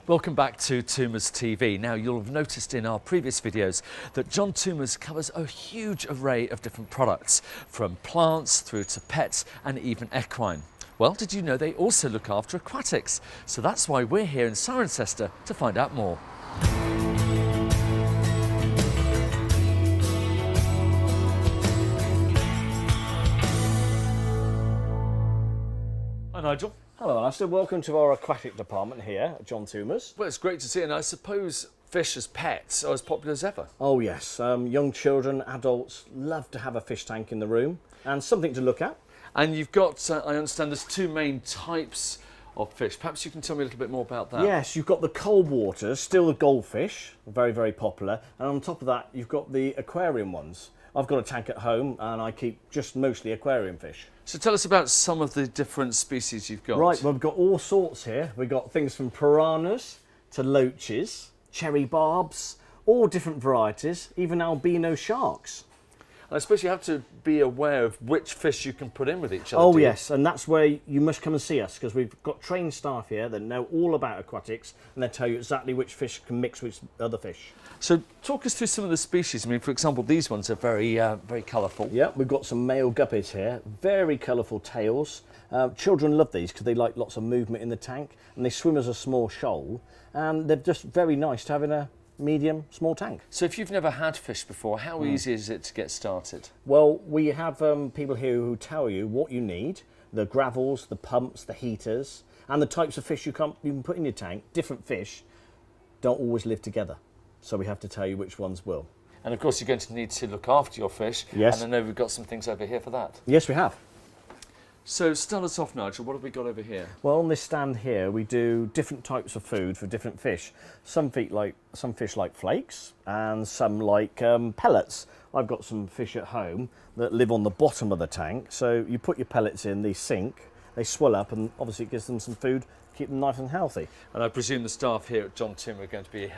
Welcome back to Toomers TV. Now, you'll have noticed in our previous videos that John Toomers covers a huge array of different products, from plants through to pets and even equine. Well, did you know they also look after aquatics? So that's why we're here in Cirencester to find out more. Hi, Nigel. Hello, Alistair. Welcome to our aquatic department here at John Toomers. Well, it's great to see, and I suppose fish as pets are as popular as ever. Oh yes, young children, adults love to have a fish tank in the room and something to look at. And you've got, I understand, there's two main types of fish. Perhaps you can tell me a little bit more about that. Yes, you've got the cold waters, still the goldfish, very, very popular. And on top of that, you've got the aquarium ones. I've got a tank at home and I keep just mostly aquarium fish. So tell us about some of the different species you've got. Right, well, we've got all sorts here. We've got things from piranhas to loaches, cherry barbs, all different varieties, even albino sharks. And I suppose you have to be aware of which fish you can put in with each other. Oh yes, and that's where you must come and see us, because we've got trained staff here that know all about aquatics and they tell you exactly which fish can mix with other fish. So talk us through some of the species. I mean, for example, these ones are very colourful. Yeah, we've got some male guppies here, very colourful tails. Children love these because they like lots of movement in the tank and they swim as a small shoal, and they're just very nice to have in a medium, small tank. So if you've never had fish before, how easy is it to get started? Well, we have people here who tell you what you need, the gravels, the pumps, the heaters, and the types of fish you can put in your tank. Different fish don't always live together, so we have to tell you which ones will. And of course you're going to need to look after your fish. Yes. And I know we've got some things over here for that. Yes, we have. So start us off, Nigel. What have we got over here? Well, on this stand here, we do different types of food for different fish. Some fish like flakes, and some like pellets. I've got some fish at home that live on the bottom of the tank. So you put your pellets in, they sink, they swell up, and obviously it gives them some food, keep them nice and healthy. And I presume the staff here at John Toomers are going to be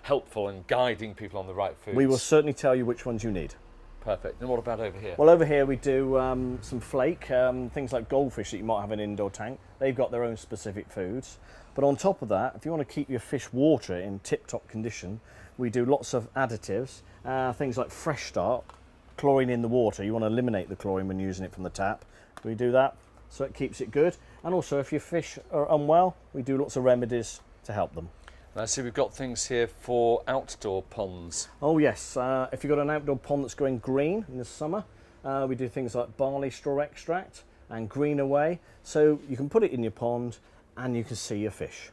helpful in guiding people on the right foods. We will certainly tell you which ones you need. Perfect. And what about over here? Well, over here we do some flake, things like goldfish that you might have in an indoor tank. They've got their own specific foods. But on top of that, if you want to keep your fish water in tip-top condition, we do lots of additives, things like Fresh Start, chlorine in the water. You want to eliminate the chlorine when using it from the tap. We do that so it keeps it good. And also, if your fish are unwell, we do lots of remedies to help them. I see we've got things here for outdoor ponds. Oh yes, if you've got an outdoor pond that's going green in the summer, we do things like barley straw extract and green away, so you can put it in your pond and you can see your fish.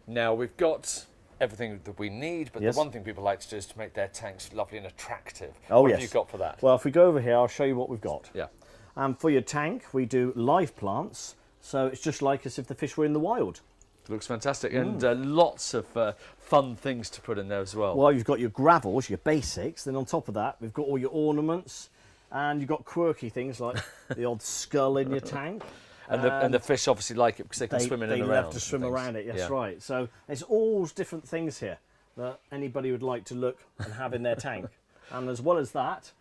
Now we've got everything that we need, but Yes. the one thing people like to do is to make their tanks lovely and attractive. Oh what yes. have you got for that? Well, if we go over here, I'll show you what we've got. Yeah. For your tank, we do live plants, so it's just like as if the fish were in the wild. Looks fantastic, and lots of fun things to put in there as well. Well, you've got your gravels, your basics, then on top of that, we've got all your ornaments, and you've got quirky things like the odd skull in your tank. And the fish obviously like it because they can swim in and around. They love to swim around it, yes, right. So there's all different things here that anybody would like to look and have in their tank. And as well as that,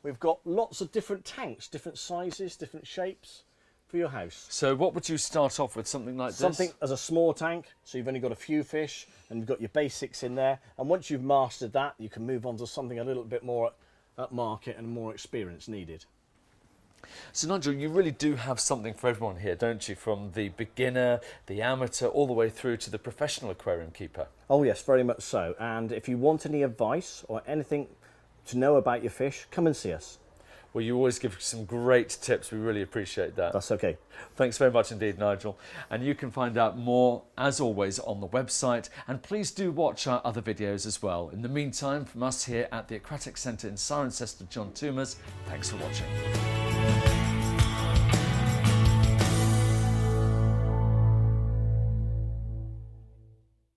we've got lots of different tanks, different sizes, different shapes for your house. So what would you start off with, something like this? Something as a small tank, so you've only got a few fish and you've got your basics in there. And once you've mastered that, you can move on to something a little bit more at market and more experience needed. So Nigel, you really do have something for everyone here, don't you? From the beginner, the amateur, all the way through to the professional aquarium keeper. Oh yes, very much so. And if you want any advice or anything to know about your fish, come and see us. Well, you always give some great tips. We really appreciate that. That's okay. Thanks very much indeed, Nigel. And you can find out more, as always, on the website. And please do watch our other videos as well. In the meantime, from us here at the Aquatic Centre in Cirencester, John Toomers, thanks for watching.